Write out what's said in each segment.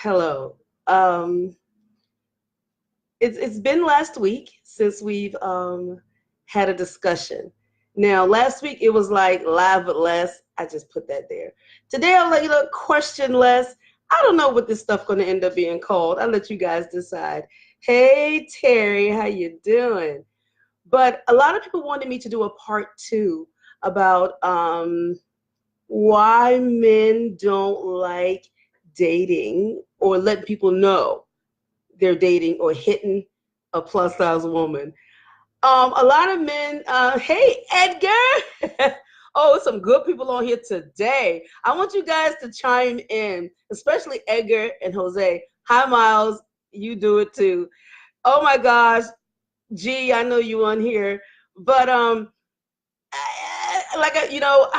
Hello. Um, it's been last week since we've had a discussion. Now, last week it was like live but less. I just put that there. Today I'm like, question less. I don't know what this stuff going to end up being called. I'll let you guys decide. Hey Terry, how you doing? But a lot of people wanted me to do a part two about why men don't like dating or letting people know they're dating or hitting a plus size woman. A lot of men, hey, Edgar. Oh, some good people on here today. I want you guys to chime in, especially Edgar and Jose. Hi, Miles. You do it too. Oh my gosh. Gee, I know you on here. But I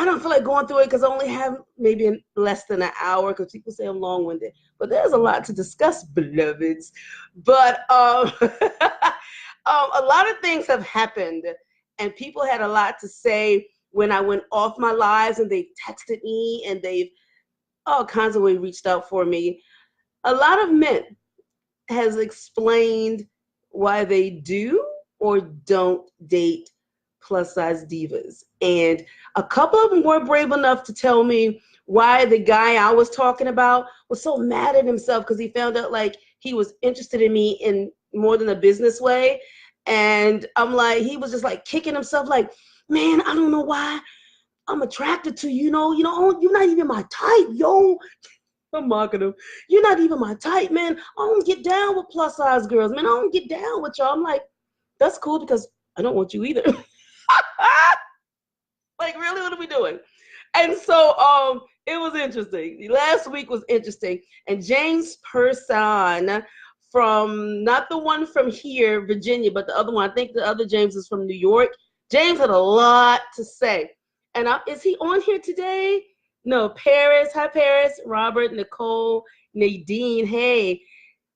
don't feel like going through it because I only have maybe less than an hour because people say I'm long-winded. But there's a lot to discuss, beloveds. But a lot of things have happened, and people had a lot to say when I went off my lives, and they've texted me, and they've all kinds of ways reached out for me. A lot of men has explained why they do or don't date plus size divas. And a couple of them were brave enough to tell me why the guy I was talking about was so mad at himself because he found out like he was interested in me in more than a business way. And I'm like, he was just like kicking himself like, man, I don't know why I'm attracted to you, you're not even my type, yo. I'm mocking him. You're not even my type, man. I don't get down with plus size girls, man. I don't get down with y'all. I'm like, that's cool because I don't want you either. Like, really, what are we doing? And so it was interesting. Last week was interesting. And James Person from, not the one from here, Virginia, but the other one, I think the other James is from New York. James had a lot to say. And is he on here today? No, Paris. Hi, Paris. Robert, Nicole, Nadine. Hey.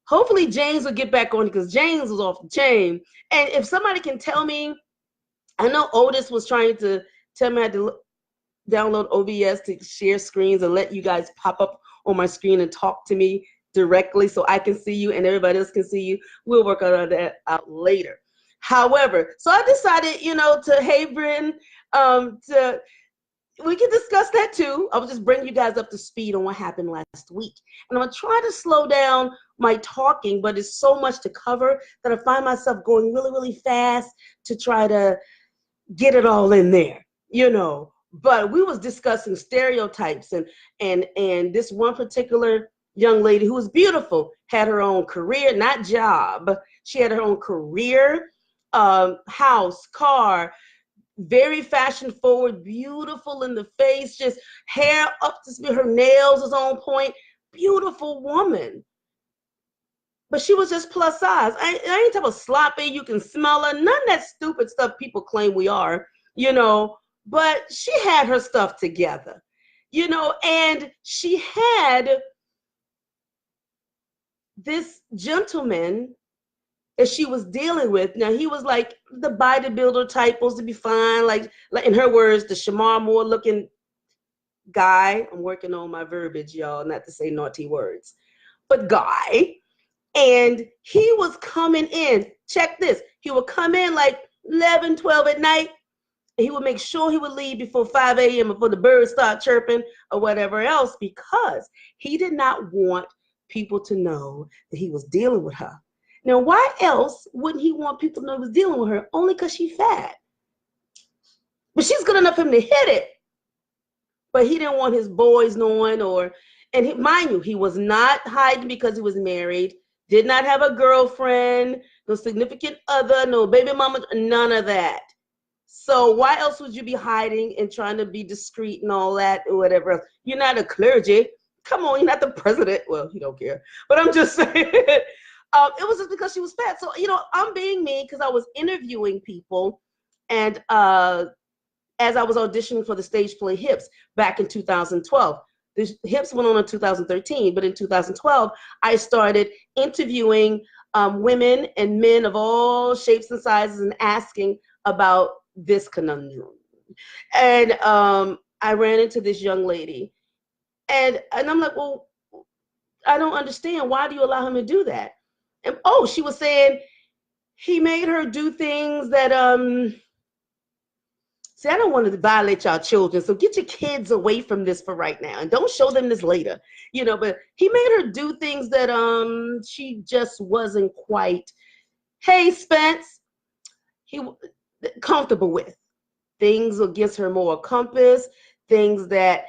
Hopefully James will get back on because James was off the chain. And if somebody can tell me, I know Otis was trying to tell me I had to download OBS to share screens and let you guys pop up on my screen and talk to me directly so I can see you and everybody else can see you. We'll work on that out later. However, so I decided, to, hey, Bryn, we can discuss that too. I'll just bring you guys up to speed on what happened last week. And I'm going to try to slow down my talking, but it's so much to cover that I find myself going really, really fast to try to get it all in there, But we was discussing stereotypes and this one particular young lady who was beautiful had her own career, not job. She had her own career, house, car, very fashion forward, beautiful in the face, just hair up to speed, her nails was on point, beautiful woman. But she was just plus size. I ain't talking about sloppy, you can smell her, none of that stupid stuff people claim we are, but she had her stuff together, and she had this gentleman that she was dealing with. Now, he was like the bodybuilder type, supposed to be fine, like in her words, the Shamar Moore looking guy. I'm working on my verbiage, y'all, not to say naughty words, but guy. And he was coming in, check this, he would come in like 11, 12 at night, and he would make sure he would leave before 5 a.m. before the birds start chirping or whatever else, because he did not want people to know that he was dealing with her. Now, why else wouldn't he want people to know he was dealing with her? Only because she's fat. But she's good enough for him to hit it. But he didn't want his boys knowing, mind you, he was not hiding because he was married, did not have a girlfriend, no significant other, no baby mama, none of that. So why else would you be hiding and trying to be discreet and all that or whatever else? You're not a clergy. Come on, you're not the president. Well, he don't care. But I'm just saying, it was just because she was fat. So, I'm being me because I was interviewing people. And as I was auditioning for the stage play Hips back in 2012. The Hips went on in 2013, but in 2012, I started interviewing women and men of all shapes and sizes and asking about this conundrum. And I ran into this young lady, and I'm like, well, I don't understand. Why do you allow him to do that? And oh, she was saying he made her do things that see, I don't want to violate y'all children, so get your kids away from this for right now and don't show them this later. But he made her do things that she just wasn't quite, hey, Spence, he comfortable with. Things against her moral compass, things that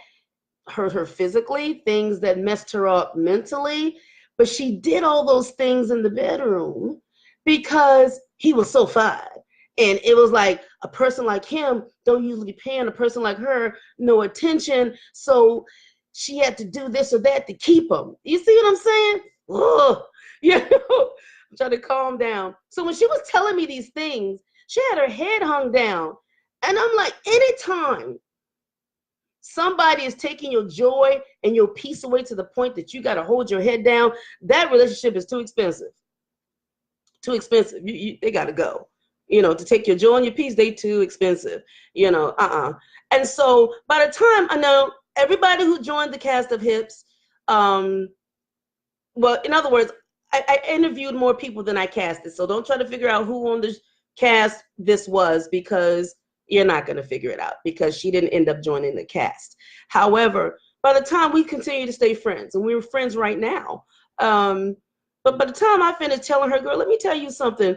hurt her physically, things that messed her up mentally. But she did all those things in the bedroom because he was so fine. And it was like a person like him don't usually be paying a person like her no attention. So she had to do this or that to keep him. You see what I'm saying? Ugh. I'm trying to calm down. So when she was telling me these things, she had her head hung down. And I'm like, anytime somebody is taking your joy and your peace away to the point that you got to hold your head down, that relationship is too expensive. Too expensive. They got to go. To take your joy and your peace, they too expensive. And so by the time, I know everybody who joined the cast of Hips, well, in other words, I interviewed more people than I casted. So don't try to figure out who on the cast this was, because you're not going to figure it out, because she didn't end up joining the cast. However, by the time we continue to stay friends, and we were friends right now, but by the time I finished telling her, girl, let me tell you something.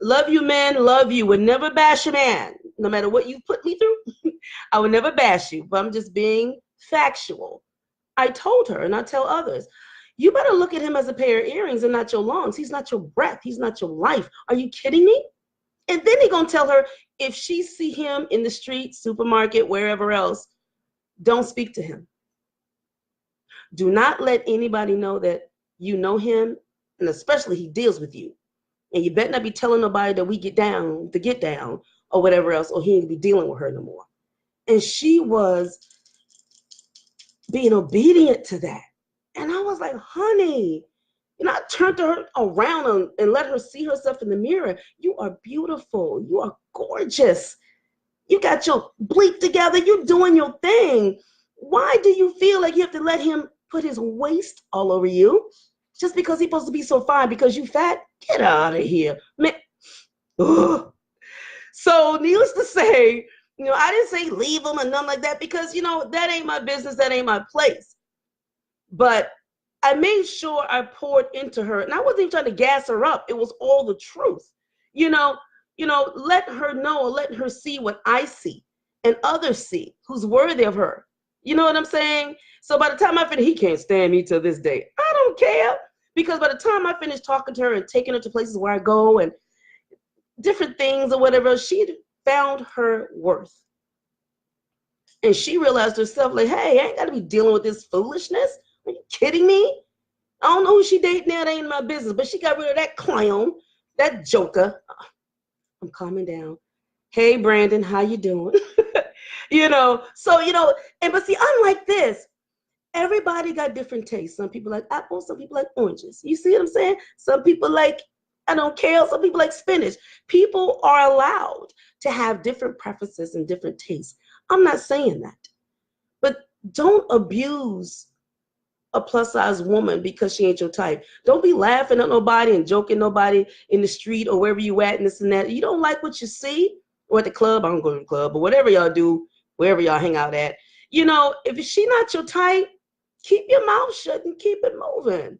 Love you, man. Love you. Would never bash a man, no matter what you put me through. I would never bash you, but I'm just being factual. I told her, and I tell others, you better look at him as a pair of earrings and not your lungs. He's not your breath. He's not your life. Are you kidding me? And then he gonna tell her, if she see him in the street, supermarket, wherever else, don't speak to him. Do not let anybody know that you know him, and especially he deals with you. And you better not be telling nobody that we get down or whatever else, or he ain't be dealing with her no more. And she was being obedient to that. And I was like, honey, I turned to her around and let her see herself in the mirror. You are beautiful. You are gorgeous. You got your bleep together. You're doing your thing. Why do you feel like you have to let him put his waist all over you just because he's supposed to be so fine because you fat? Get out of here, man. Ugh. So needless to say, I didn't say leave him or nothing like that, because, that ain't my business. That ain't my place. But I made sure I poured into her, and I wasn't even trying to gas her up. It was all the truth. Let her know, let her see what I see and others see who's worthy of her. You know what I'm saying? So by the time I finished, he can't stand me to this day. I don't care, because by the time I finished talking to her and taking her to places where I go and different things or whatever, she found her worth. And she realized herself, like, hey, I ain't got to be dealing with this foolishness. Are you kidding me? I don't know who she dating now. That ain't my business. But she got rid of that clown, that joker. I'm calming down. Hey, Brandon, how you doing? But see, unlike this, everybody got different tastes. Some people like apples, some people like oranges. You see what I'm saying? Some people like, I don't care. Some people like spinach. People are allowed to have different preferences and different tastes. I'm not saying that. But don't abuse a plus size woman because she ain't your type. Don't be laughing at nobody and joking nobody in the street or wherever you at and this and that. You don't like what you see, or at the club, I don't go to the club, but whatever y'all do, wherever y'all hang out at, if she not your type, keep your mouth shut and keep it moving.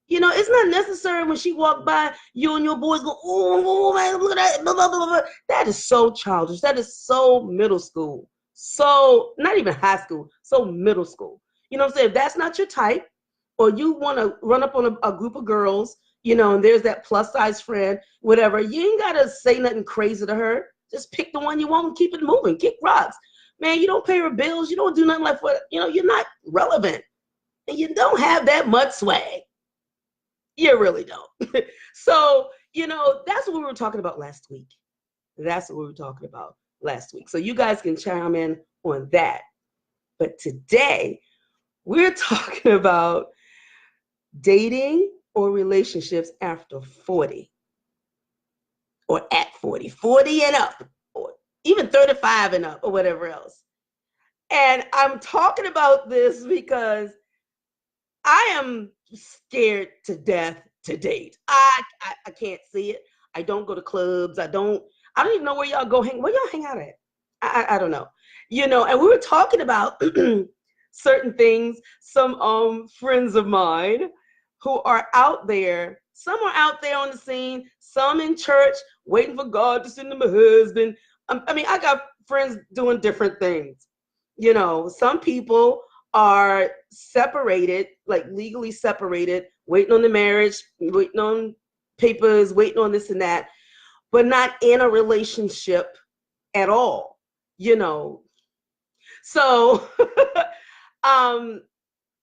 It's not necessary when she walk by, you and your boys go, oh man, look at that, blah, blah, blah, blah. That is so childish. That is so middle school. So not even high school, so middle school. You know what I'm saying? If that's not your type, or you want to run up on a group of girls, and there's that plus size friend, whatever, you ain't got to say nothing crazy to her. Just pick the one you want and keep it moving. Kick rocks. Man, you don't pay her bills. You don't do nothing like what, you're not relevant. And you don't have that much swag. You really don't. So, that's what we were talking about last week. That's what we were talking about last week. So you guys can chime in on that. But today, we're talking about dating or relationships after 40, or at 40, 40 and up, or even 35 and up, or whatever else. And I'm talking about this because I am scared to death to date. I can't see it. I don't go to clubs. I don't even know where y'all go hang. Where y'all hang out at? I don't know. You know, and we were talking about certain things. Some friends of mine who are out there. Some are out there on the scene. Some in church waiting for God to send them a husband. I mean, I got friends doing different things. You know, some people are separated, like legally separated, waiting on the marriage, waiting on papers, waiting on this and that, but not in a relationship at all, you know. So, um,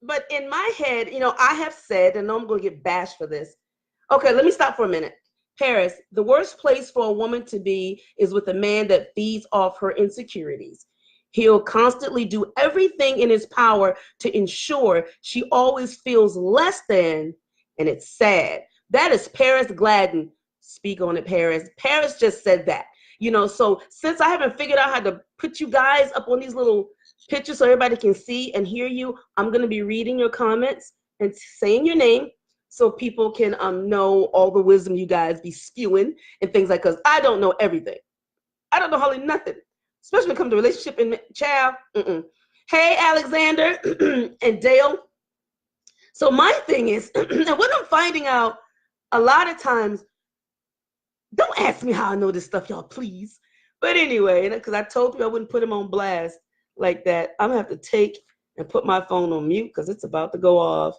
but in my head, you know, I have said, and I'm going to get bashed for this. Okay, let me stop for a minute. Paris, the worst place for a woman to be is with a man that feeds off her insecurities. He'll constantly do everything in his power to ensure she always feels less than, and it's sad. That is Paris Gladden. Speak on it, Paris. Paris just said that. You know, so since I haven't figured out how to put you guys up on these little pictures so everybody can see and hear you, I'm going to be reading your comments and saying your name so people can know all the wisdom you guys be spewing and things like, because I don't know everything. I don't know hardly nothing, especially when it comes to relationship and child. Hey, Alexander and Dale. So my thing is, and what I'm finding out a lot of times, don't ask me how I know this stuff, y'all, please. But anyway, because I told you I wouldn't put him on blast like that, I'm going to have to take and put my phone on mute because it's about to go off.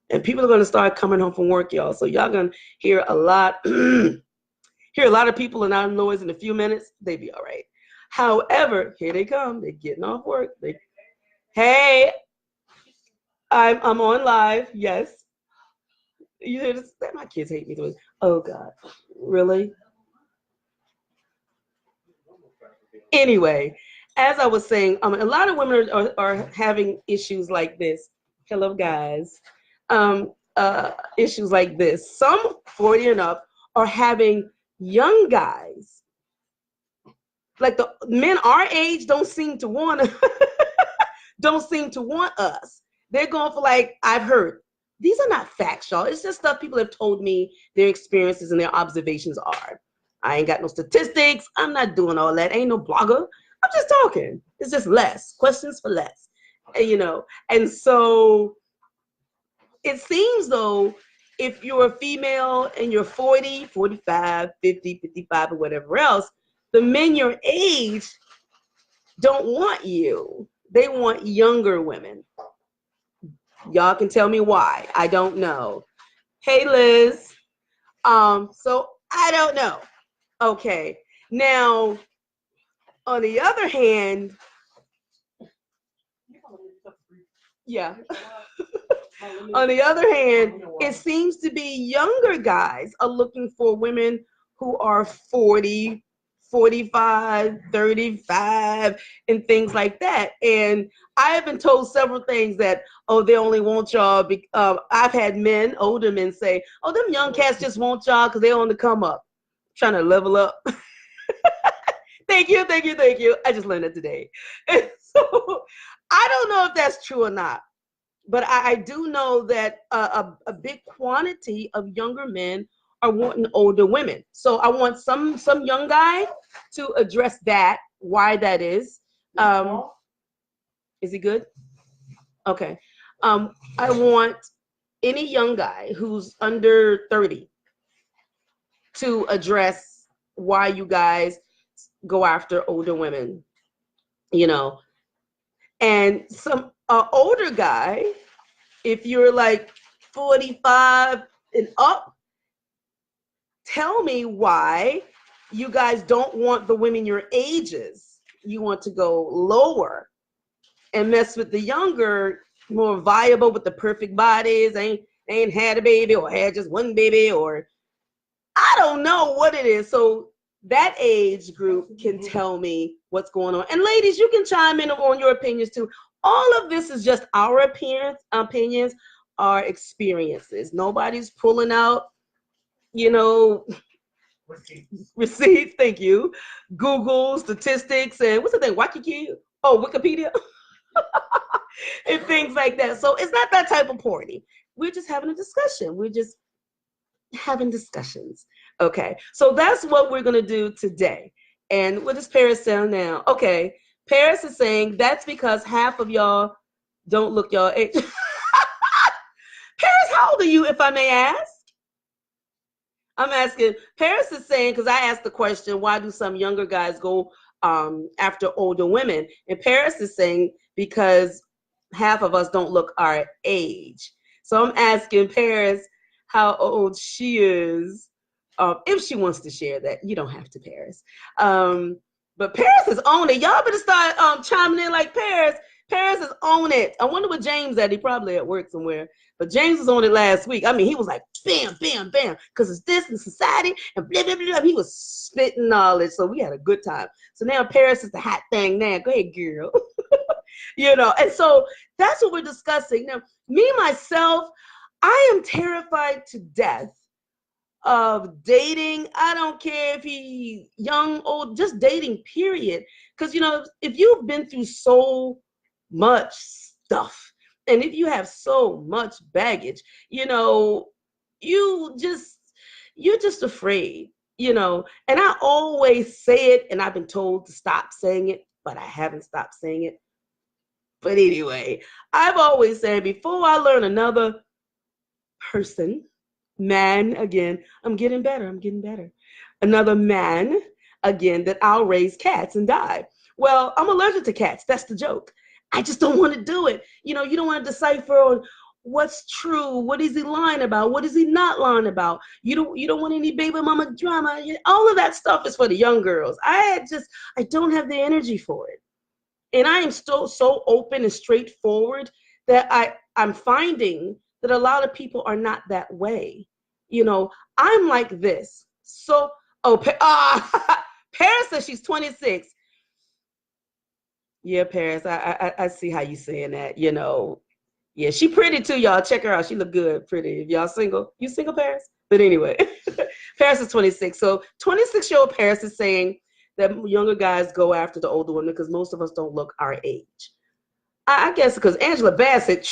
And people are going to start coming home from work, y'all. So y'all going to hear a lot, hear a lot of people and our noise in a few minutes. They be all right. However, here they come. They're getting off work. Hey, I'm on live. Yes. You hear this? My kids hate me. Oh, God. Really? Anyway, as I was saying, a lot of women are having issues like this. Hello, guys. Issues like this. Some 40 and up are having young guys. Like the men our age don't seem to want us. They're going for, like, I've heard. These are not facts, y'all. It's just stuff people have told me their experiences and their observations are. I ain't got no statistics. I'm not doing all that. Ain't no blogger. I'm just talking. It's just less. Questions for less. And, you know, and so it seems though, if you're a female and you're 40, 45, 50, 55, or whatever else, the men your age don't want you. They want younger women. Y'all can tell me why. I don't know. Hey, Liz. So I don't know. Okay. Now, on the other hand, yeah. On the other hand, it seems to be younger guys are looking for women who are 40, 45, 35, and things like that. And I have been told several things that, oh, they only want y'all. I've had men, older men say, oh, them young cats just want y'all because they're on the come up, trying to level up. Thank you. I just learned it today. And so I don't know if that's true or not. But I do know that a big quantity of younger men are wanting older women. So I want some young guy to address that, why that is. Is he good? Okay. I want any young guy who's under 30 to address why you guys go after older women, you know. And some older guy, if you're like 45 and up, tell me why you guys don't want the women your ages. You want to go lower and mess with the younger, more viable with the perfect bodies, ain't had a baby or had just one baby, or I don't know what it is. So that age group can tell me what's going on. And ladies, you can chime in on your opinions too. All of this is just our opinions, our experiences. Nobody's pulling out, you know, receipts. Thank you. Google statistics and what's the thing? Wikipedia. Oh, Wikipedia. and things like that. So it's not that type of party. We're just having a discussion. We're just having discussions. Okay, so that's what we're going to do today. And what does Paris sound now? Okay, Paris is saying that's because half of y'all don't look y'all age. Paris, how old are you, if I may ask? I'm asking. Paris is saying, because I asked the question, why do some younger guys go after older women? And Paris is saying because half of us don't look our age. So I'm asking Paris how old she is, if she wants to share that. You don't have to, Paris. But Paris is on it. Y'all better start chiming in like Paris. Paris is on it. I wonder what James at. He probably at work somewhere. But James was on it last week. I mean, he was like, bam, bam, bam, because it's this in society and blah, blah, blah. He was spitting knowledge. So we had a good time. So now Paris is the hot thing now. Go ahead, girl. You know, and so that's what we're discussing. Now, me, myself, I am terrified to death of dating. I don't care if he's young, old, just dating, period. Because, you know, if you've been through so much stuff, and if you have so much baggage, you know, you're just afraid, you know. And I always say it, and I've been told to stop saying it, but I haven't stopped saying it. But anyway, I've always said before I learn another person, man, again, I'm getting better. Another man, again, that I'll raise cats and die. Well, I'm allergic to cats. That's the joke. I just don't want to do it. You know, you don't want to decipher on what's true. What is he lying about? What is he not lying about? You don't want any baby mama drama. All of that stuff is for the young girls. I don't have the energy for it. And I am still so open and straightforward that I'm finding that a lot of people are not that way. You know, I'm like this. So, Paris says she's 26. Yeah, Paris, I see how you saying that, you know. Yeah, she pretty too, y'all. Check her out. She look good, pretty. If y'all single, you single, Paris? But anyway, Paris is 26. So 26-year-old Paris is saying that younger guys go after the older women because most of us don't look our age. I guess because Angela Bassett,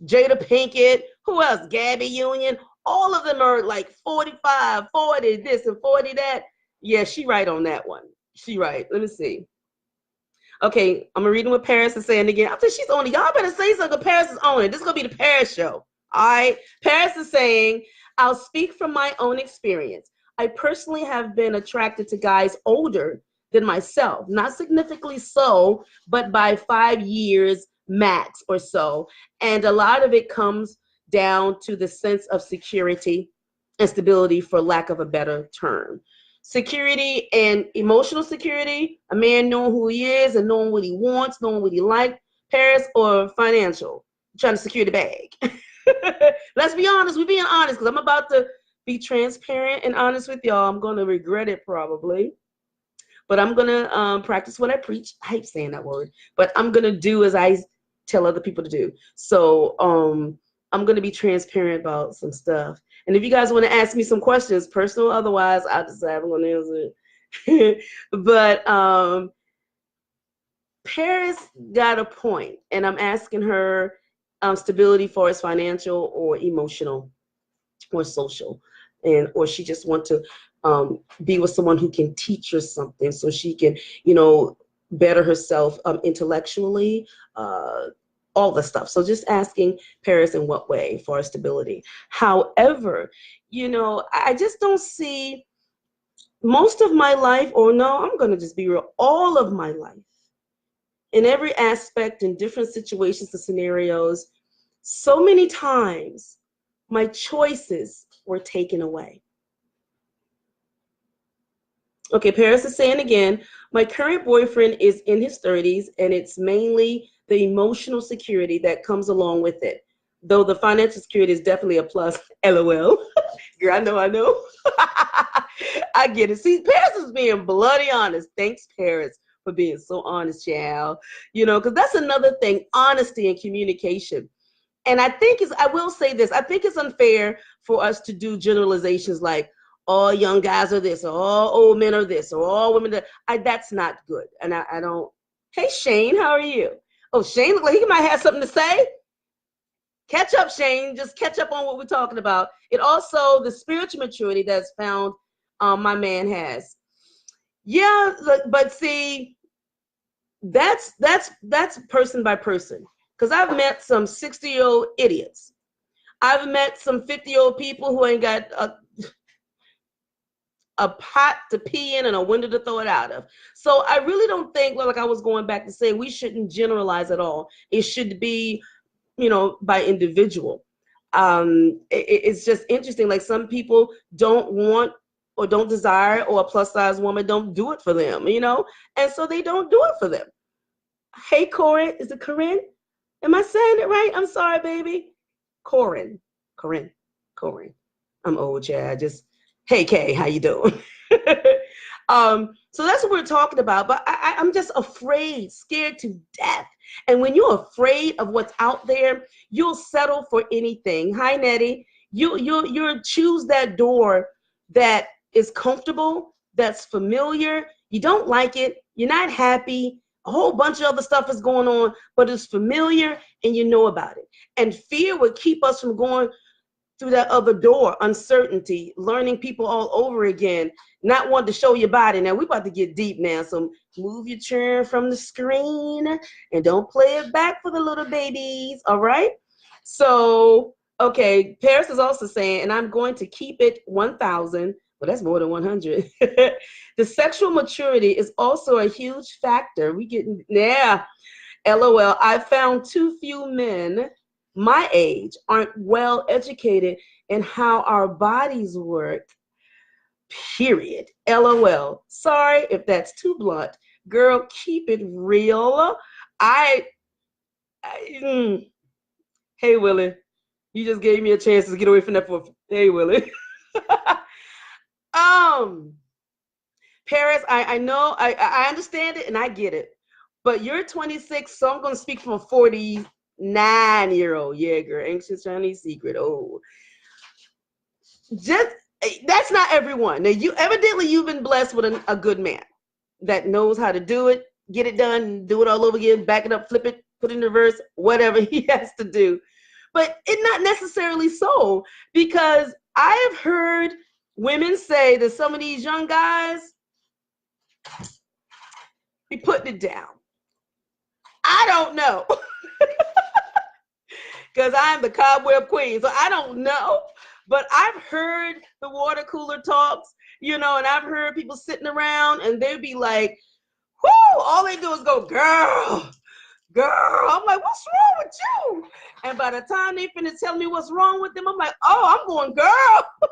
Jada Pinkett, who else? Gabby Union. All of them are like 45, 40, this and 40 that. Yeah, she right on that one. She right. Let me see. Okay, I'm reading what Paris is saying again. I think she's on it. Y'all better say something. Paris is on it. This is going to be the Paris show. All right. Paris is saying, I'll speak from my own experience. I personally have been attracted to guys older than myself, not significantly so, but by 5 years max or so. And a lot of it comes down to the sense of security and stability, for lack of a better term. Security and emotional security, a man knowing who he is and knowing what he wants, knowing what he likes, Paris, or financial, trying to secure the bag. Let's be honest. We're being honest because I'm about to be transparent and honest with y'all. I'm going to regret it probably, but I'm going to practice what I preach. I hate saying that word, but I'm going to do as I tell other people to do. So I'm going to be transparent about some stuff. And if you guys want to ask me some questions, personal, otherwise, I'll decide I'm going to answer it. But Paris got a point, and I'm asking her stability for as financial or emotional or social, and or she just want to be with someone who can teach her something so she can, you know, better herself intellectually, all the stuff. So just asking Paris in what way for stability. However, you know, I just don't see most of my life, or no, I'm going to just be real, all of my life, in every aspect, in different situations and scenarios, so many times my choices were taken away. Okay, Paris is saying again, my current boyfriend is in his 30s, and it's mainly the emotional security that comes along with it. Though the financial security is definitely a plus. LOL. Girl, I know. I get it. See, Paris is being bloody honest. Thanks, Paris, for being so honest, child. You know, because that's another thing, honesty and communication. And I will say this, I think it's unfair for us to do generalizations like all young guys are this, or all old men are this, or all women are that. That's not good. And I don't Hey, Shane, how are you? Oh, Shane, look like he might have something to say. Catch up, Shane. Just catch up on what we're talking about. It also, the spiritual maturity that's found my man has. Yeah, but see, that's person by person. Because I've met some 60-year-old idiots. I've met some 50-year-old people who ain't got a pot to pee in and a window to throw it out of. So I really don't think, like I was going back to say, we shouldn't generalize at all. It should be, by individual. It's just interesting. Like some people don't want or don't desire, or a plus size woman don't do it for them, and so they don't do it for them. Hey, Corinne, is it Corinne? Am I saying it right? I'm sorry, baby. Corinne. I'm old, Chad. Hey, Kay, how you doing? So that's what we're talking about. But I'm just afraid, scared to death. And when you're afraid of what's out there, you'll settle for anything. Hi, Nettie. You'll choose that door that is comfortable, that's familiar. You don't like it. You're not happy. A whole bunch of other stuff is going on, but it's familiar and you know about it. And fear would keep us from going through that other door. Uncertainty, learning people all over again, not wanting to show your body. Now we're about to get deep now, so move your chair from the screen and don't play it back for the little babies. All right. So okay, Paris is also saying, and I'm going to keep it 1,000. Well, that's more than 100. The sexual maturity is also a huge factor. LOL. I found too few men my age aren't well educated in how our bodies work, period. LOL. Sorry if that's too blunt. Girl, keep it real. Hey, Willie. You just gave me a chance to get away from that. Hey, Willie. Paris, I know, I understand it and I get it. But you're 26, so I'm going to speak from a 49-year-old. Yeah, girl, anxious Chinese secret. Oh, just that's not everyone. Now, you've been blessed with a good man that knows how to do it, get it done, do it all over again, back it up, flip it, put it in reverse, whatever he has to do. But it's not necessarily so, because I have heard women say that some of these young guys be putting it down. I don't know. Because I'm the cobweb queen, so I don't know. But I've heard the water cooler talks, and I've heard people sitting around and they'd be like, whoo, all they do is go, girl. I'm like, what's wrong with you? And by the time they finish telling me what's wrong with them, I'm like, oh, I'm going, girl. Girl.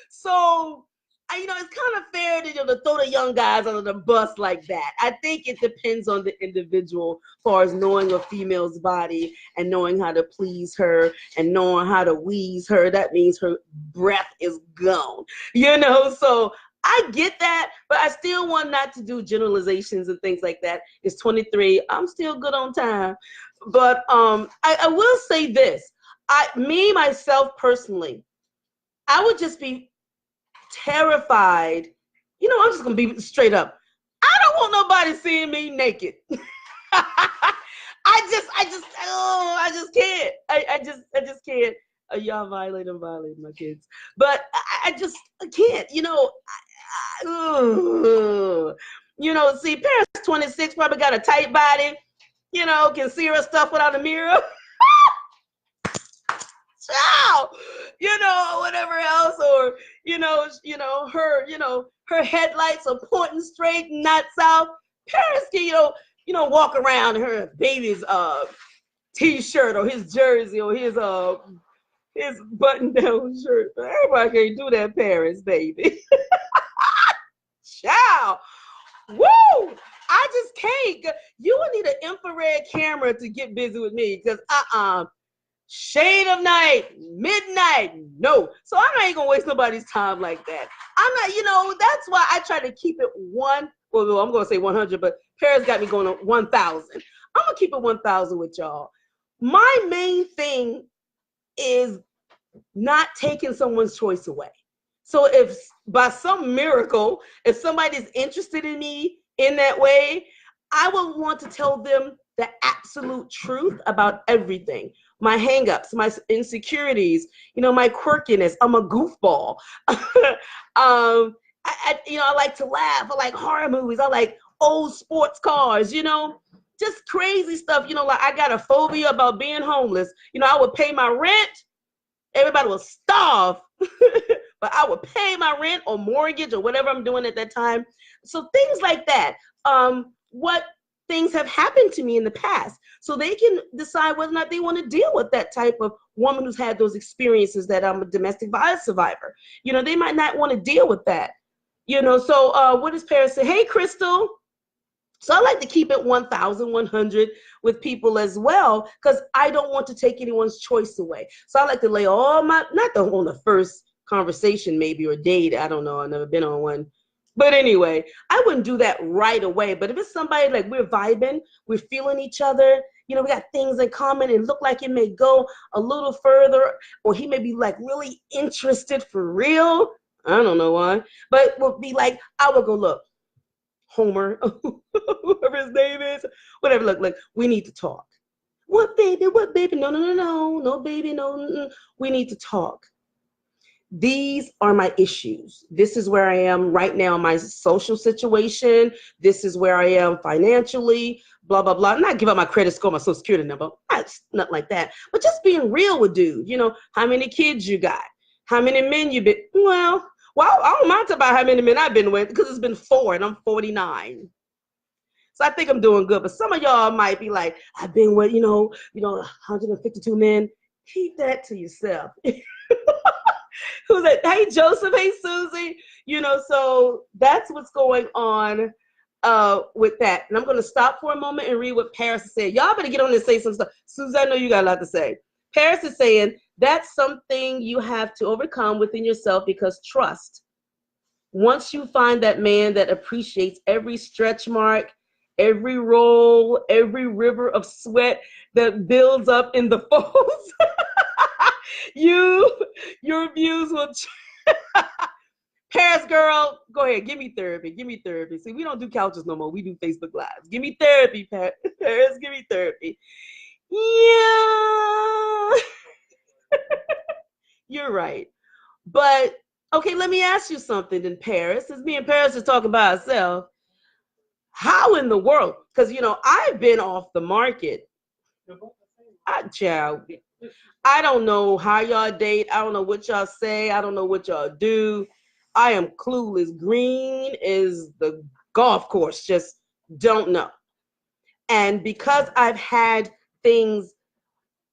So, it's kind of fair to throw the young guys under the bus like that. I think it depends on the individual as far as knowing a female's body and knowing how to please her and knowing how to wheeze her. That means her breath is gone, so I get that, but I still want not to do generalizations and things like that. It's 23. I'm still good on time. But I will say this. Myself personally, I would just be terrified. I'm just going to be straight up. I don't want nobody seeing me naked. I just can't. I just can't. Y'all violating my kids. But I just can't, see, Paris 26 probably got a tight body, can see her stuff without a mirror. Ciao, whatever else, or her headlights are pointing straight, not south. Paris can, walk around in her baby's t-shirt or his jersey or his button-down shirt. Everybody can't do that, Paris, baby. Ciao. Woo! I just can't. You would need an infrared camera to get busy with me, because shade of night, midnight, no. So I'm not even gonna waste nobody's time like that. I'm not, that's why I try to keep it I'm gonna say 100, but Paris got me going on 1,000. I'm gonna keep it 1,000 with y'all. My main thing is not taking someone's choice away. So if by some miracle, if somebody's interested in me in that way, I would want to tell them the absolute truth about everything. My hangups, my insecurities, my quirkiness. I'm a goofball. I like to laugh. I like horror movies. I like old sports cars, just crazy stuff. Like I got a phobia about being homeless. I would pay my rent. Everybody will starve, but I would pay my rent or mortgage or whatever I'm doing at that time. So things like that. What things have happened to me in the past, so they can decide whether or not they want to deal with that type of woman who's had those experiences, that I'm a domestic violence survivor. They might not want to deal with that. So what does Paris say? Hey, Crystal. So I like to keep it 1,100 with people as well, because I don't want to take anyone's choice away. So I like to lay all my, not on the first conversation maybe, or date. I don't know. I've never been on one. But anyway, I wouldn't do that right away. But if it's somebody like we're vibing, we're feeling each other, we got things in common and look like it may go a little further, or he may be like really interested for real. I don't know why, but would be like, I would go, look, Homer, whoever his name is, whatever, look, we need to talk. What baby? No, baby, no. We need to talk. These are my issues. This is where I am right now in my social situation. This is where I am financially, blah, blah, blah. I'm not give up my credit score, my social security number. Not like that. But just being real with dude. How many kids you got? How many men you been? Well, I don't mind about how many men I've been with, because it's been 4 and I'm 49. So I think I'm doing good. But some of y'all might be like, I've been with, 152 men. Keep that to yourself. Who's that? Hey, Joseph. Hey, Susie. So that's what's going on with that. And I'm going to stop for a moment and read what Paris said. Y'all better get on and say some stuff. Susie, I know you got a lot to say. Paris is saying, that's something you have to overcome within yourself, because trust. Once you find that man that appreciates every stretch mark, every roll, every river of sweat that builds up in the folds, your views will Paris, girl, go ahead. Give me therapy. See, we don't do couches no more. We do Facebook Lives. Give me therapy, Paris. Give me therapy. Yeah. You're right. But, okay, let me ask you something then, Paris. Since me and Paris are talking by ourselves, how in the world? Because, I've been off the market. I don't know how y'all date. I don't know what y'all say. I don't know what y'all do. I am clueless. Green is the golf course. Just don't know. And because I've had things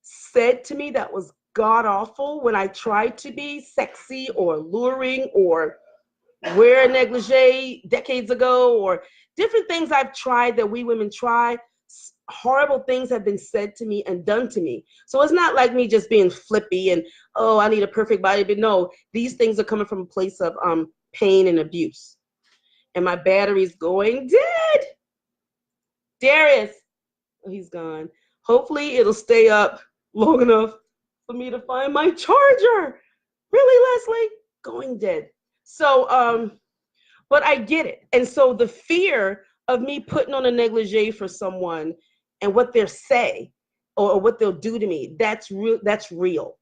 said to me that was god awful when I tried to be sexy or alluring or wear a negligee decades ago, or different things I've tried that we women try, horrible things have been said to me and done to me. So it's not like me just being flippy and, oh, I need a perfect body. But no, these things are coming from a place of pain and abuse. And my battery's going dead. Darius, oh, he's gone. Hopefully it'll stay up long enough for me to find my charger. Really, Leslie? Going dead. So, but I get it. And so the fear of me putting on a negligee for someone and what they'll say or what they'll do to me, that's real. That's real.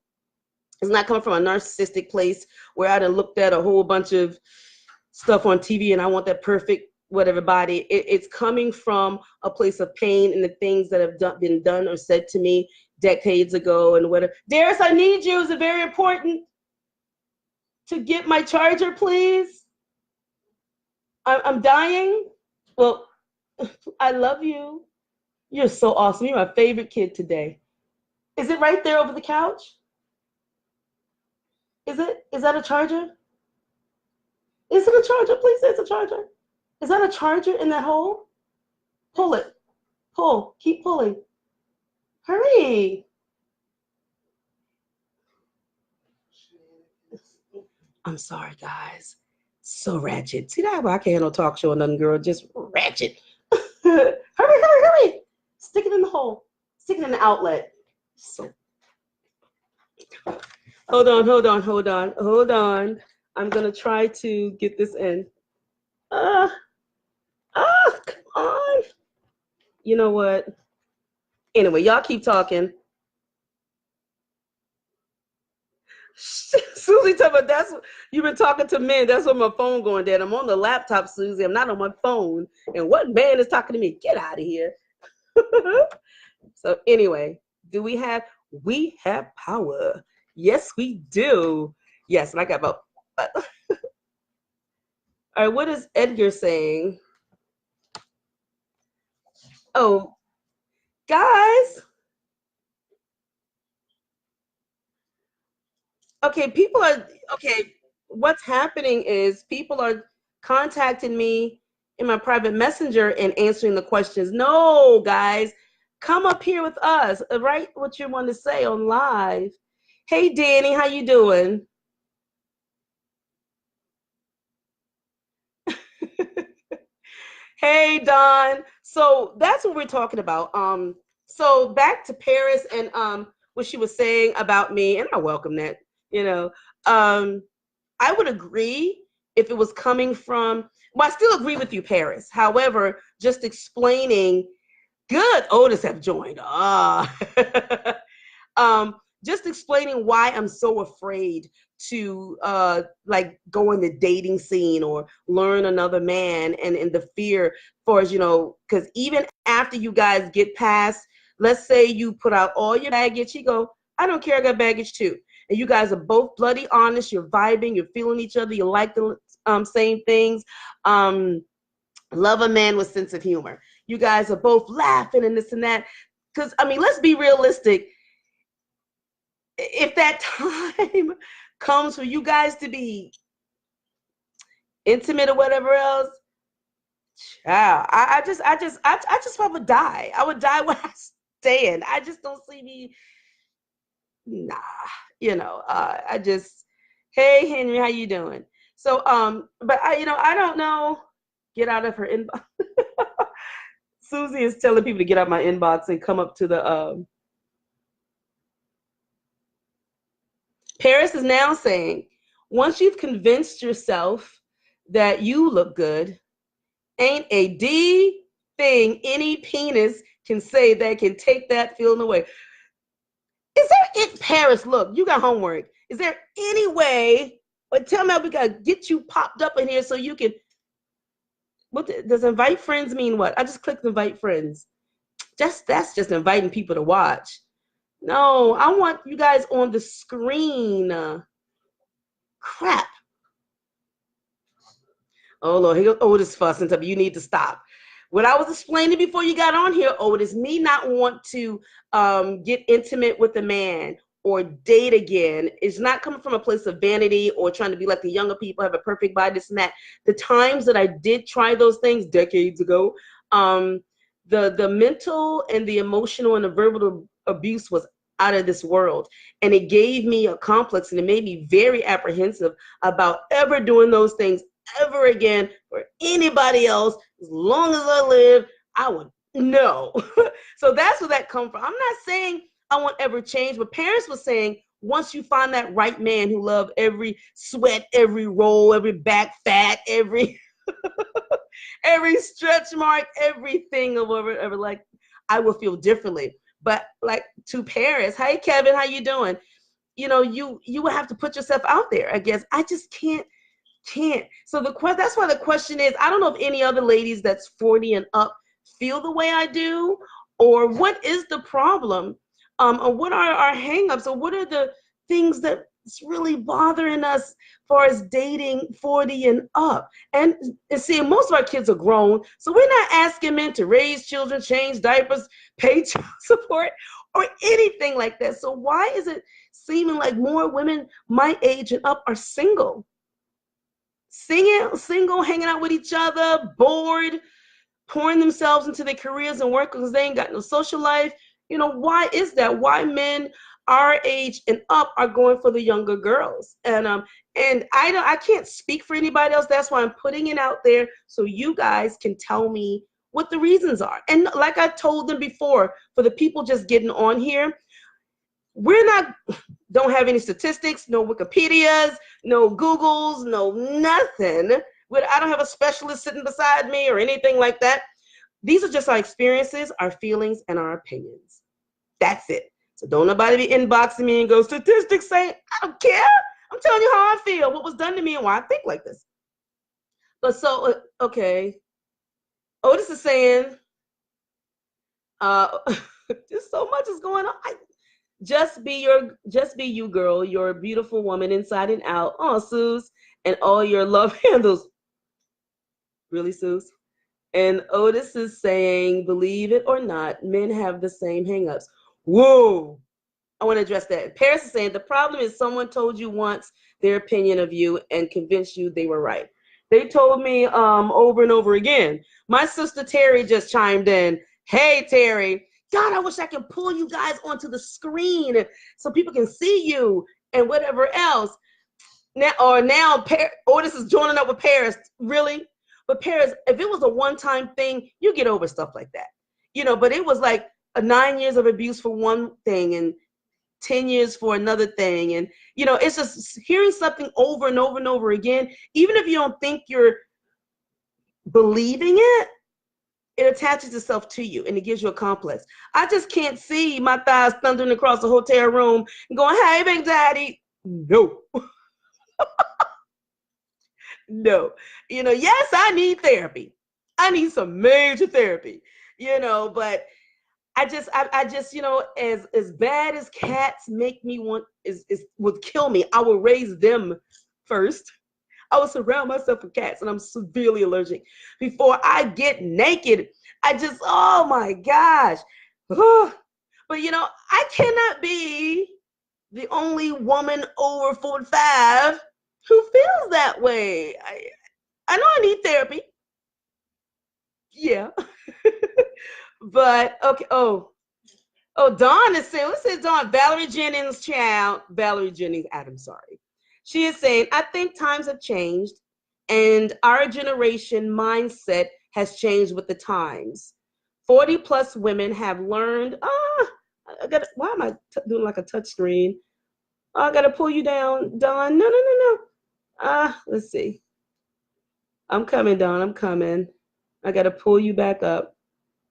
It's not coming from a narcissistic place where I done looked at a whole bunch of stuff on TV and I want that perfect whatever body. It's coming from a place of pain and the things that have been done or said to me decades ago and whatever. Darius, I need you. Is it very important to get my charger, please? I'm dying. Well, I love you. You're so awesome. You're my favorite kid today. Is it right there over the couch? Is it? Is that a charger? Is it a charger? Please say it's a charger. Is that a charger in that hole? Pull it. Pull. Keep pulling. Hurry. I'm sorry, guys. So ratchet. See that? I can't handle talk show or nothing, girl. Just ratchet. Hurry. Stick it in the hole. Stick it in the outlet. So. Hold on. I'm going to try to get this in. Come on. You know what? Anyway, y'all keep talking. Susie talking about that's you've been talking to men. That's on my phone going dead. I'm on the laptop, Susie. I'm not on my phone. And what man is talking to me? Get out of here. So anyway, do we have power? Yes, we do. Yes, and I got about all right, what is Edgar saying? Oh, guys. Okay, people are okay. What's happening is people are contacting me in my private messenger and answering the questions. No, guys, come up here with us. Write what you want to say on live. Hey, Danny, how you doing? Hey, Don. So that's what we're talking about. So back to Paris and what she was saying about me, and I welcome that. You know, um, I would agree if it was coming from, well, I still agree with you, Paris. However, just explaining, good, Otis have joined. Um, just explaining why I'm so afraid to like go in the dating scene or learn another man and the fear for, as you know, because even after you guys get past, let's say you put out all your baggage, you go, I don't care, I got baggage too. And you guys are both bloody honest, you're vibing, you're feeling each other, you like the same things. Um, love a man with sense of humor. You guys are both laughing and this and that. Because, I mean, let's be realistic. If that time comes for you guys to be intimate or whatever else, child, I just probably die. I would die when I stand. I just don't see me. Nah, I just, hey Henry, how you doing? So, but I don't know. Get out of her inbox. Susie is telling people to get out my inbox and come up to the. Paris is now saying, once you've convinced yourself that you look good, ain't a D thing any penis can say that can take that feeling away. Is there in Paris? Look, you got homework. Is there any way? Or tell me how we gotta get you popped up in here so you can. Does invite friends mean what? I just clicked invite friends. That's just inviting people to watch. No, I want you guys on the screen. Crap. Oh Lord, here goes Otis fussing. You need to stop. What I was explaining before you got on here, Otis, me not want to get intimate with a man or date again is not coming from a place of vanity or trying to be like the younger people, have a perfect body, this and that. The times that I did try those things decades ago, the mental and the emotional and the verbal abuse was out of this world. And it gave me a complex and it made me very apprehensive about ever doing those things ever again for anybody else. As long as I live, I would no. So that's where that comes from. I'm not saying I won't ever change, but parents were saying once you find that right man who loves every sweat, every roll, every back fat, every every stretch mark, everything or whatever, like I will feel differently. But like to Paris, hey Kevin, how you doing? You will have to put yourself out there. I guess I just can't. So that's why the question is, I don't know if any other ladies that's 40 and up feel the way I do, or what is the problem, or what are our hangups, or what are the things that's really bothering us as far as dating 40 and up. And see, most of our kids are grown, so we're not asking men to raise children, change diapers, pay child support, or anything like that. So why is it seeming like more women my age and up are single? Single, hanging out with each other, bored, pouring themselves into their careers and work because they ain't got no social life. Why is that? Why men our age and up are going for the younger girls? And I can't speak for anybody else. That's why I'm putting it out there so you guys can tell me what the reasons are. And like I told them before, for the people just getting on here, don't have any statistics, no Wikipedias, no Googles, no nothing. I don't have a specialist sitting beside me or anything like that. These are just our experiences, our feelings, and our opinions. That's it. So don't nobody be inboxing me and go, statistics say, I don't care. I'm telling you how I feel, what was done to me, and why I think like this. But so, okay. Otis is saying, just so much is going on. Just be you, girl. You're a beautiful woman inside and out. Oh, Suze, and all your love handles. Really, Suze? And Otis is saying, believe it or not, men have the same hangups. Whoa. I want to address that. Paris is saying the problem is someone told you once their opinion of you and convinced you they were right. They told me over and over again. My sister Terry just chimed in. Hey, Terry. God, I wish I could pull you guys onto the screen so people can see you and whatever else. Now Otis is joining up with Paris. Really? But Paris, if it was a one-time thing, you get over stuff like that. But it was like 9 years of abuse for one thing and 10 years for another thing. And, it's just hearing something over and over and over again, even if you don't think you're believing it, it attaches itself to you and it gives you a complex. I just can't see my thighs thundering across the hotel room and going, hey, Big Daddy. No. No. Yes, I need therapy. I need some major therapy, but I just, as bad as cats make me want, would kill me. I will raise them first. I will surround myself with cats, and I'm severely allergic. Before I get naked, oh my gosh. But I cannot be the only woman over 45 who feels that way. I know I need therapy. Yeah. But okay. Oh, Dawn is saying, let's say Dawn, Valerie Jennings, Adams, sorry. She is saying, I think times have changed and our generation mindset has changed with the times. 40 plus women have learned, why am I doing like a touch screen? Oh, I got to pull you down, Dawn. No. Let's see. I'm coming, Dawn. I'm coming. I got to pull you back up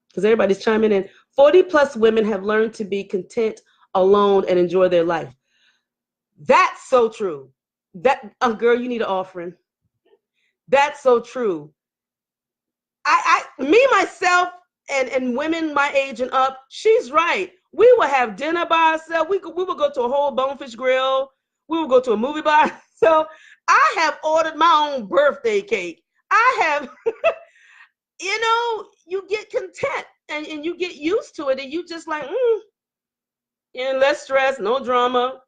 because everybody's chiming in. 40 plus women have learned to be content, alone, and enjoy their life. That's so true. That girl, you need an offering. That's so true. Me, myself, and women my age and up, she's right. We will have dinner by ourselves. We will go to a whole bonefish grill. We will go to a movie by ourselves. I have ordered my own birthday cake. I have, you get content and you get used to it and you just like, and less stress, no drama.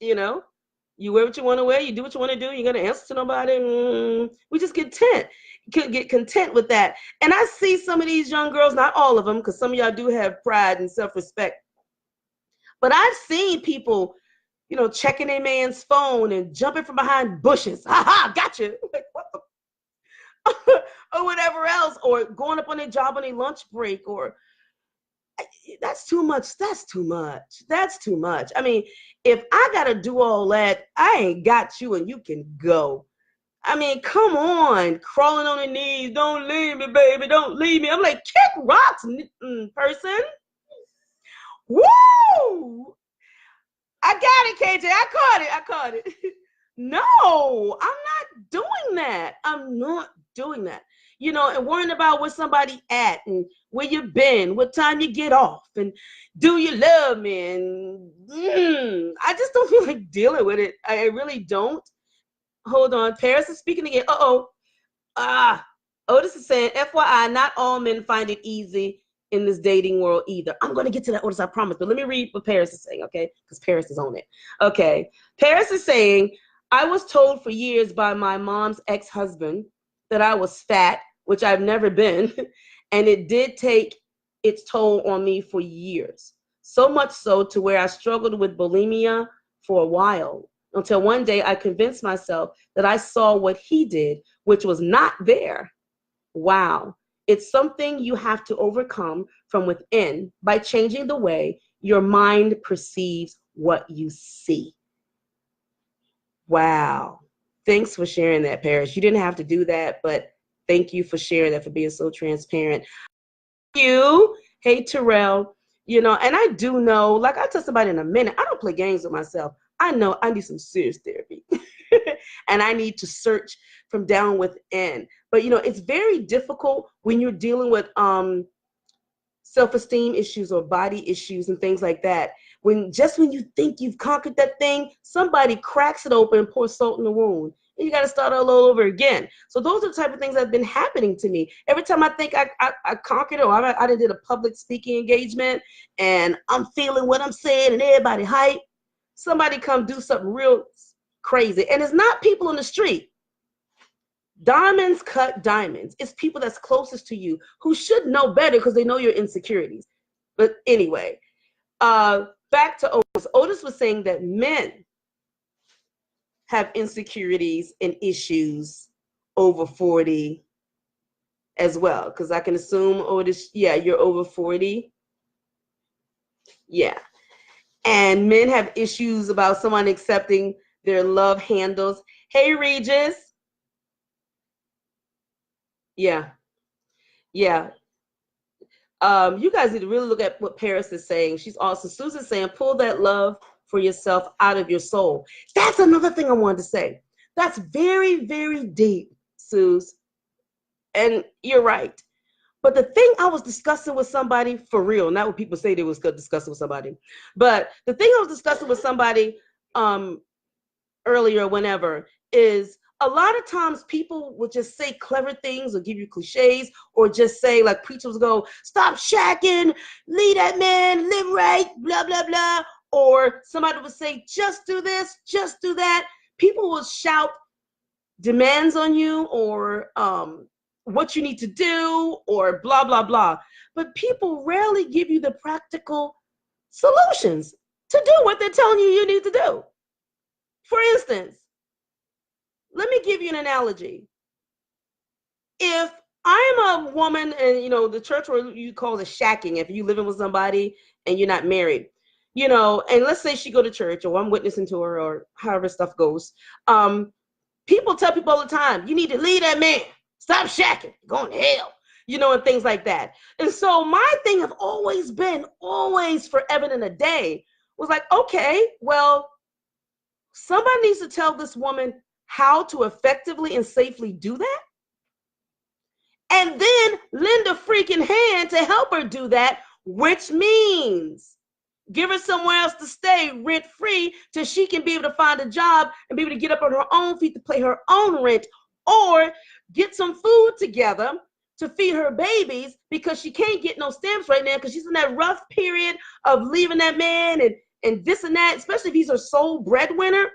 You wear what you want to wear, you do what you want to do, you're going to answer to nobody. We just get content with that. And I see some of these young girls, not all of them, because some of y'all do have pride and self-respect. But I've seen people, checking a man's phone and jumping from behind bushes. Ha ha, gotcha. Like, what the? Or whatever else, or going up on their job on a lunch break, or that's too much. That's too much. I mean, if I got to do all that, I ain't got you and you can go. I mean, come on, crawling on your knees. Don't leave me, baby. Don't leave me. I'm like, kick rocks, person. Woo! I got it, KJ. I caught it. No, I'm not doing that. I'm not doing that. And worrying about where somebody at and where you been, what time you get off, and do you love me? And I just don't feel like dealing with it. I really don't. Hold on. Paris is speaking again. Otis is saying, FYI, not all men find it easy in this dating world either. I'm going to get to that, Otis, I promise. But let me read what Paris is saying, okay? Because Paris is on it. Okay. Paris is saying, I was told for years by my mom's ex-husband that I was fat, which I've never been, and it did take its toll on me for years. So much so to where I struggled with bulimia for a while, until one day I convinced myself that I saw what he did, which was not there. Wow. It's something you have to overcome from within by changing the way your mind perceives what you see. Wow. Thanks for sharing that, Paris. You didn't have to do that, but Thank you for sharing that, for being so transparent. You, hey Terrell, you know, and I do know, like I tell somebody in a minute, I don't play games with myself. I know I need some serious therapy. And I need to search from down within. But you know, it's very difficult when you're dealing with self-esteem issues or body issues and things like that. When you think you've conquered that thing, somebody cracks it open and pours salt in the wound. And you got to start all over again. So those are the type of things that have been happening to me. Every time I think I conquered it, or I did a public speaking engagement and I'm feeling what I'm saying and everybody hype, somebody come do something real crazy. And it's not people on the street. Diamonds cut diamonds. It's people that's closest to you who should know better because they know your insecurities. But anyway, back to Otis. Otis was saying that men have insecurities and issues over 40 as well. Because I can assume, Otis, yeah, you're over 40. Yeah. And men have issues about someone accepting their love handles. Hey, Regis. Yeah. Yeah. You guys need to really look at what Paris is saying. She's also, Susan's saying, pull that love for yourself out of your soul. That's another thing I wanted to say. That's very, very deep, Suze. And you're right. But the thing I was discussing with somebody, for real, not what people say they was discussing with somebody, but the thing I was discussing with somebody earlier, whenever, is a lot of times people will just say clever things or give you cliches, or just say, like preachers go, stop shacking, leave that man, live right, blah, blah, blah. Or somebody would say, just do this, just do that. People will shout demands on you, or what you need to do, or blah, blah, blah. But people rarely give you the practical solutions to do what they're telling you need to do. For instance, let me give you an analogy. If I'm a woman and, you know, the church, where you call it shacking, if you living with somebody and you're not married, you know, and let's say she go to church, or I'm witnessing to her, or however stuff goes. People tell people all the time, you need to leave that man, stop shacking, going to hell, you know, and things like that. And so my thing have always been, always, forever and a day, was like, okay, well, somebody needs to tell this woman how to effectively and safely do that, and then lend a freaking hand to help her do that, which means give her somewhere else to stay rent free till she can be able to find a job and be able to get up on her own feet to pay her own rent, or get some food together to feed her babies, because she can't get no stamps right now because she's in that rough period of leaving that man and this and that, especially if he's her sole breadwinner.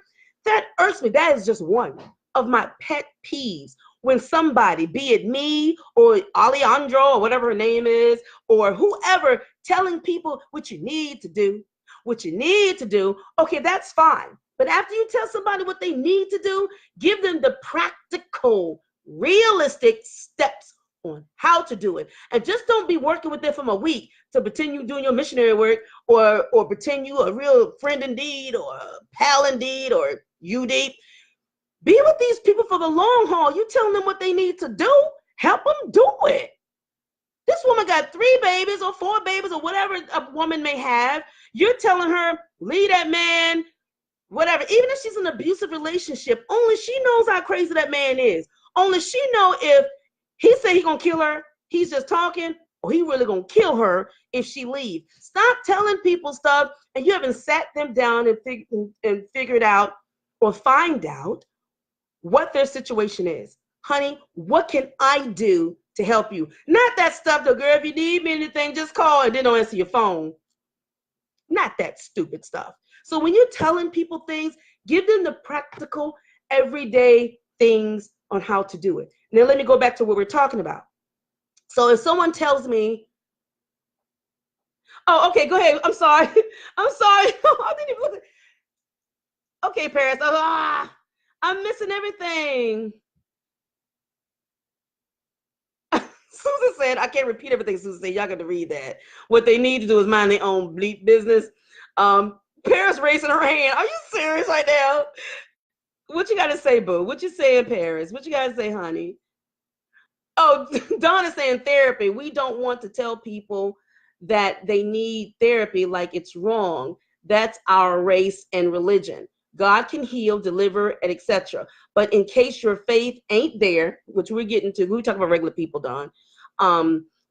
That irks me. That is just one of my pet peeves. When somebody, be it me or Alejandro or whatever her name is, or whoever, telling people what you need to do, what you need to do, okay, that's fine. But after you tell somebody what they need to do, give them the practical, realistic steps on how to do it. And just don't be working with them from a week to pretend you're doing your missionary work, or pretend you a real friend indeed, or a pal indeed, or UD. Be with these people for the long haul. You telling them what they need to do, help them do it. This woman got 3 babies or 4 babies or whatever a woman may have. You're telling her, leave that man, whatever. Even if she's in an abusive relationship, only she knows how crazy that man is. Only she know if he say he gonna kill her, he's just talking, or he really gonna kill her if she leave. Stop telling people stuff and you haven't sat them down and figured out, or find out what their situation is. Honey, what can I do to help you? Not that stuff, though, girl, if you need me anything, just call and then don't answer your phone. Not that stupid stuff. So when you're telling people things, give them the practical, everyday things on how to do it. Now, let me go back to what we're talking about. So if someone tells me, oh, okay, go ahead. I'm sorry. I'm sorry. I didn't even look at. Okay, Paris. I'm missing everything. Susan said, I can't repeat everything Susan said. Y'all got to read that. What they need to do is mind their own bleep business. Paris raising her hand. Are you serious right now? What you got to say, boo? What you saying, Paris? What you got to say, honey? Oh, Dawn is saying therapy. We don't want to tell people that they need therapy like it's wrong. That's our race and religion. God can heal, deliver, and etc. But in case your faith ain't there, which we're getting to, we talk about regular people, Dawn.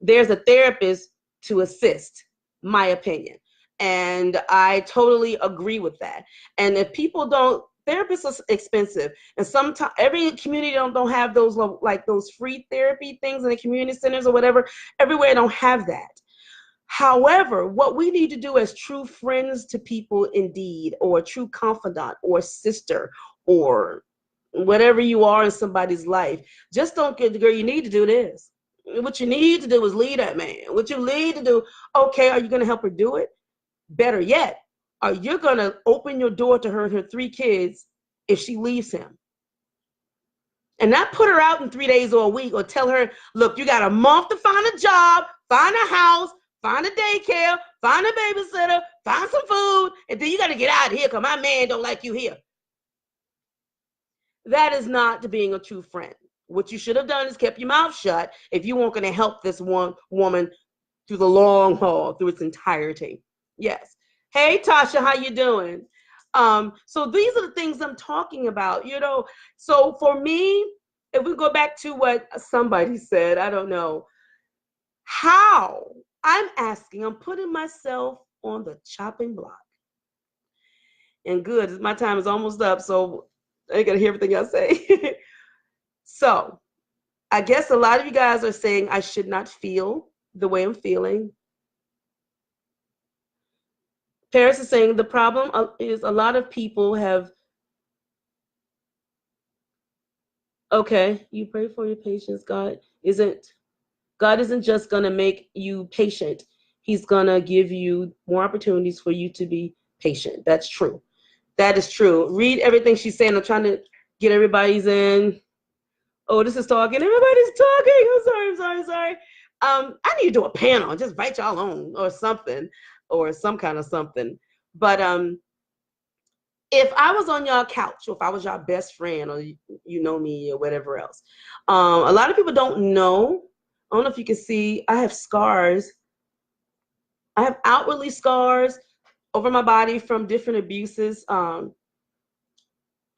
There's a therapist to assist, my opinion. And I totally agree with that. And if people don't, therapists are expensive, and sometimes every community don't have those, like those free therapy things in the community centers or whatever. Everywhere don't have that. However, what we need to do as true friends to people, indeed, or a true confidant or sister or whatever you are in somebody's life, just don't get, girl, you need to do this. What you need to do is lead that man. What you need to do, okay, are you going to help her do it? Better yet, are you going to open your door to her and her 3 kids if she leaves him? And not put her out in 3 days or a week, or tell her, look, you got a month to find a job, find a house, find a daycare, find a babysitter, find some food, and then you got to get out of here because my man don't like you here. That is not being a true friend. What you should have done is kept your mouth shut if you weren't going to help this one woman through the long haul, through its entirety. Yes. Hey, Tasha, how you doing? So these are the things I'm talking about, you know. So for me, if we go back to what somebody said, I don't know how, I'm asking, I'm putting myself on the chopping block. And good, my time is almost up, so I ain't gonna hear everything I say. So I guess a lot of you guys are saying I should not feel the way I'm feeling. Paris is saying the problem is a lot of people have. Okay, you pray for your patience. God isn't just gonna make you patient. He's gonna give you more opportunities for you to be patient. That's true. That is true. Read everything she's saying. I'm trying to get everybody's in. Oh, this is talking. Everybody's talking. I'm sorry. I need to do a panel. Just invite y'all on or something, or some kind of something. But if I was on y'all couch, or if I was y'all best friend, or you know me, or whatever else, a lot of people don't know. I don't know if you can see. I have scars. I have outwardly scars over my body from different abuses, from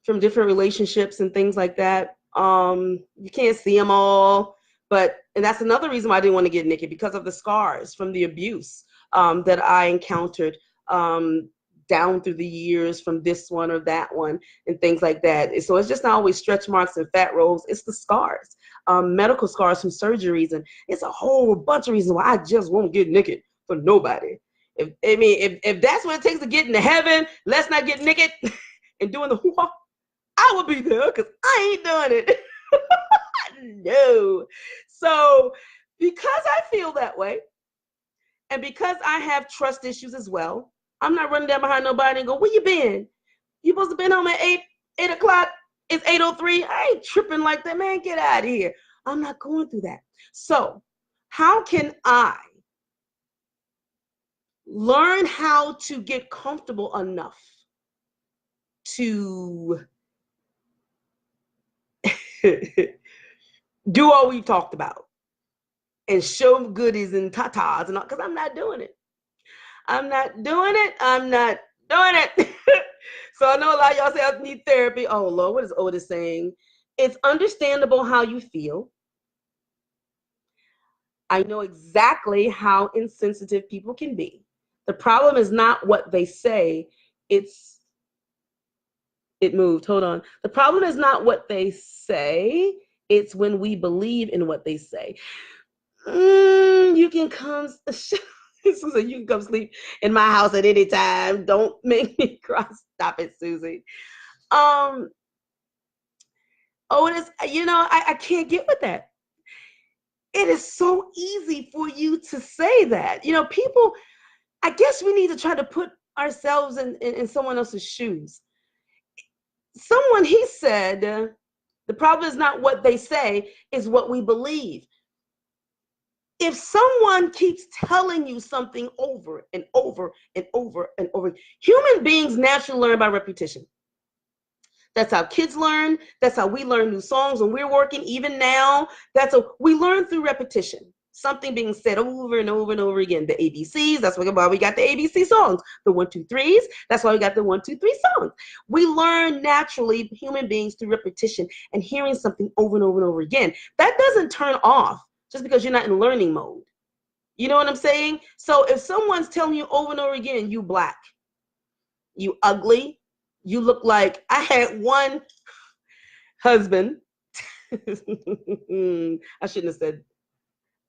different relationships and things like that. You can't see them all, and that's another reason why I didn't want to get naked, because of the scars from the abuse that I encountered down through the years, from this one or that one and things like that. So it's just not always stretch marks and fat rolls. It's the scars, medical scars from surgeries, and it's a whole bunch of reasons why I just won't get naked for nobody. If that's what it takes to get into heaven, let's not get naked and doing the hoo-ha. I will be there because I ain't doing it. No. So because I feel that way, and because I have trust issues as well, I'm not running down behind nobody and go, where you been? You supposed to been home at 8 o'clock. It's 8:03. I ain't tripping like that, man. Get out of here. I'm not going through that. So how can I learn how to get comfortable enough to do all we talked about and show goodies and tatas and all? Because I'm not doing it. I'm not doing it. I'm not doing it. So I know a lot of y'all say I need therapy. Oh Lord, what is Otis saying? It's understandable how you feel. I know exactly how insensitive people can be. The problem is not what they say. It moved. Hold on. The problem is not what they say. It's when we believe in what they say. You can come. Susan, you can come sleep in my house at any time. Don't make me cry. Stop it, Susie. Oh, it is, I can't get with that. It is so easy for you to say that. People, I guess we need to try to put ourselves in someone else's shoes. He said, the problem is not what they say, is what we believe. If someone keeps telling you something over and over and over and over, human beings naturally learn by repetition. That's how kids learn. That's how we learn new songs when we're working. Even now, we learn through repetition. Something being said over and over and over again. The ABCs, that's why we got the ABC songs. The 1, 2, 3s, that's why we got the 1, 2, 3 songs. We learn naturally, human beings, through repetition and hearing something over and over and over again. That doesn't turn off just because you're not in learning mode. You know what I'm saying? So if someone's telling you over and over again, you black, you ugly, you look like, I had one husband. I shouldn't have said,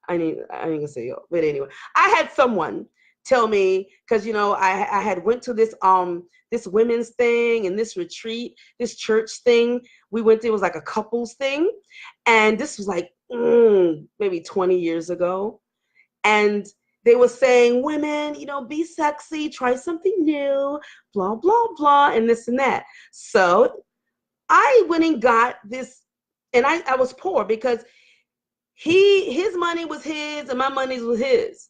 I ain't gonna say yo, but anyway, I had someone tell me, because I had went to this this women's thing and this retreat, this church thing. We went to, it was like a couples thing, and this was like maybe 20 years ago. And they were saying, women, be sexy, try something new, blah, blah, blah, and this and that. So I went and got this, and I was poor because his money was his and my money was his.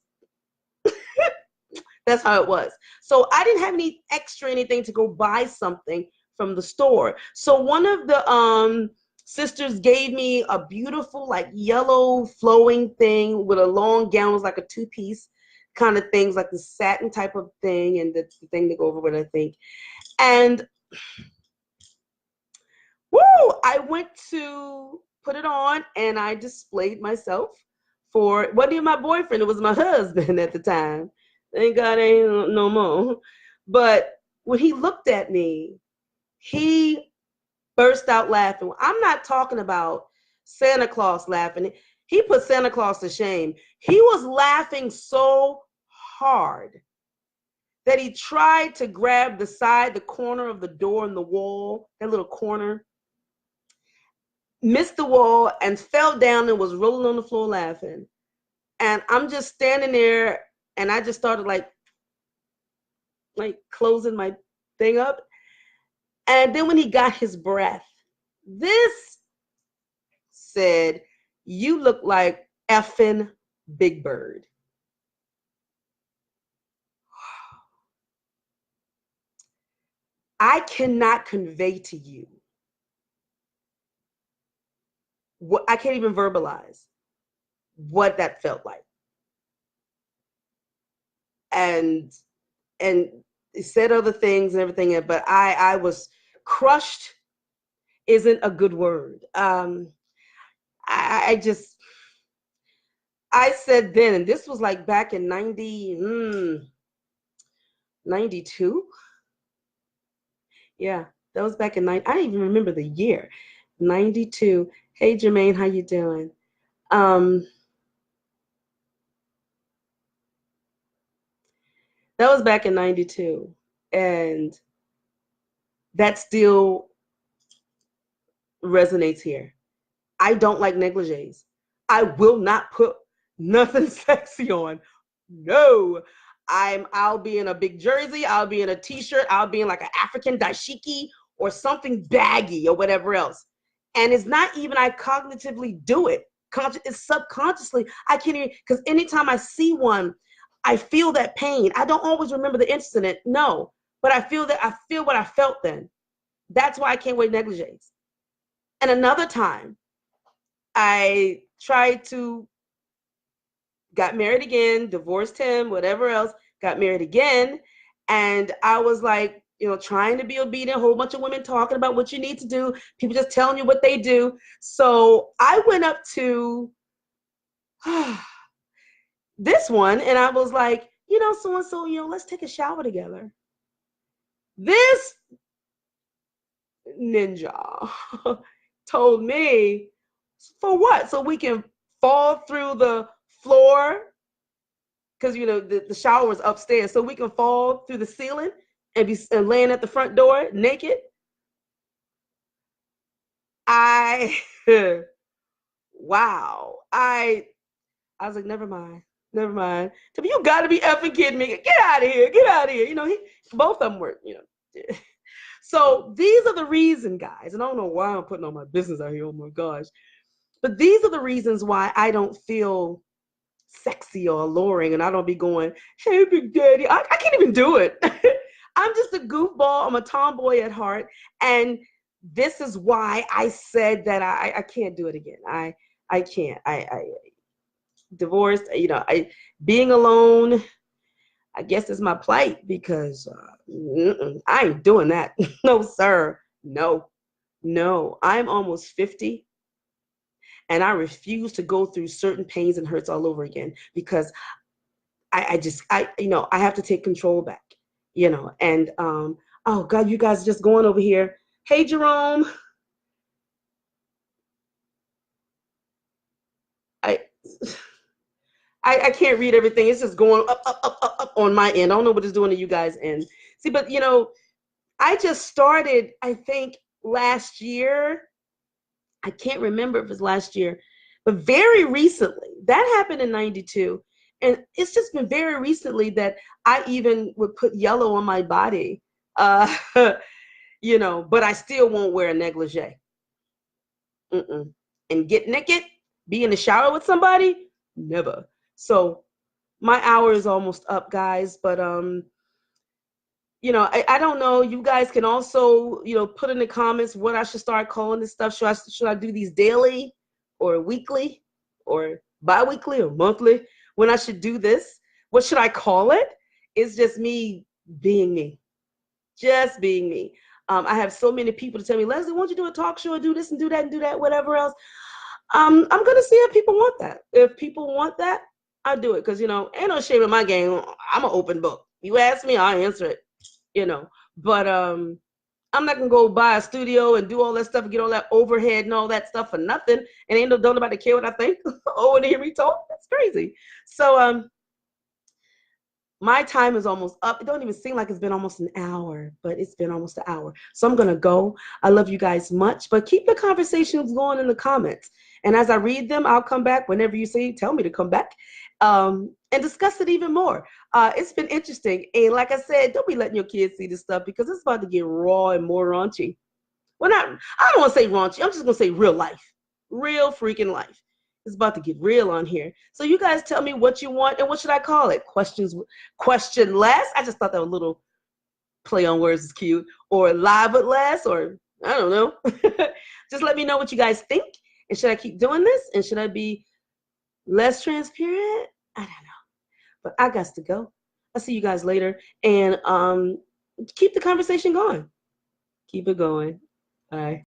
That's how it was. So I didn't have any extra anything to go buy something from the store. So one of the sisters gave me a beautiful, like, yellow flowing thing with a long gown. It was like a 2-piece kind of things, like the satin type of thing, and the thing to go over with, I think. And woo, I went to put it on and I displayed myself for, it wasn't even my boyfriend, it was my husband at the time. Thank God I ain't no more. But when he looked at me, he burst out laughing. I'm not talking about Santa Claus laughing. He put Santa Claus to shame. He was laughing so hard that he tried to grab the corner of the door in the wall, that little corner, missed the wall and fell down and was rolling on the floor laughing. And I'm just standing there, and I just started like closing my thing up. And then when he got his breath, this said, "You look like effing Big Bird." I cannot convey to you what, I can't even verbalize what that felt like. And he said other things and everything, but I was crushed. Isn't a good word. I said then, and this was like back in 92. Yeah, that was back in I don't even remember the year. 92. Hey Jermaine, how you doing? That was back in 92. And that still resonates here. I don't like negligees. I will not put nothing sexy on. No. I'll be in a big jersey, I'll be in a t-shirt, I'll be in like an African dashiki or something baggy or whatever else. And it's not even I cognitively do it. It's subconsciously. I can't even, because anytime I see one, I feel that pain. I don't always remember the incident, no, but I feel what I felt then. That's why I can't wear negligees. And another time, I got married again, divorced him, whatever else, got married again. And I was like, trying to be obedient, a whole bunch of women talking about what you need to do, people just telling you what they do. So I went up to this one and I was like, so-and-so, let's take a shower together. This ninja told me, for what? So we can fall through the floor, because the shower was upstairs, so we can fall through the ceiling and be laying at the front door naked. Wow. I was like, never mind. You got to be effing kidding me. Get out of here. Both of them were, So these are the reasons, guys, and I don't know why I'm putting all my business out here. Oh my gosh. But these are the reasons why I don't feel sexy or alluring, and I don't be going, hey, Big Daddy. I can't even do it. I'm just a goofball. I'm a tomboy at heart. And this is why I said that I can't do it again. I can't. I divorced, I being alone, I guess is my plight because I ain't doing that. No, sir. No, no. I'm almost 50 and I refuse to go through certain pains and hurts all over again because I have to take control back, and oh God, you guys are just going over here. Hey, Jerome. I I can't read everything. It's just going up, up, up, up, up on my end. I don't know what it's doing to you guys' end. See, but I just started, I think, last year. I can't remember if it was last year, but very recently. That happened in 92. And it's just been very recently that I even would put yellow on my body. Uh, but I still won't wear a negligee. Mm-mm. And get naked, be in the shower with somebody, never. So my hour is almost up, guys, but I don't know. You guys can also, put in the comments what I should start calling this stuff. Should I do these daily or weekly or bi-weekly or monthly when I should do this? What should I call it? It's just me being me. Just being me. I have so many people to tell me, Leslie, won't you do a talk show or do this and do that and do that, whatever else. I'm gonna see if people want that. If people want that, I'll do it. Because ain't no shame in my game. I'm an open book. You ask me, I'll answer it. But I'm not gonna go buy a studio and do all that stuff and get all that overhead and all that stuff for nothing. And ain't don't nobody care what I think. Oh, when they hear me talk, that's crazy. So my time is almost up. It don't even seem like it's been almost an hour, but it's been almost an hour. So I'm gonna go. I love you guys much, but keep the conversations going in the comments. And as I read them, I'll come back whenever you say, tell me to come back, and discuss it even more. It's been interesting. And like I said, don't be letting your kids see this stuff because it's about to get raw and more raunchy. Well, I don't want to say raunchy. I'm just going to say real life, real freaking life. It's about to get real on here. So you guys tell me what you want and what should I call it? Question less. I just thought that was a little play on words is cute, or live but less, or I don't know. Just let me know what you guys think. And should I keep doing this? And should I be less transparent? I don't know. But I got to go. I'll see you guys later. And keep the conversation going. Keep it going. Bye.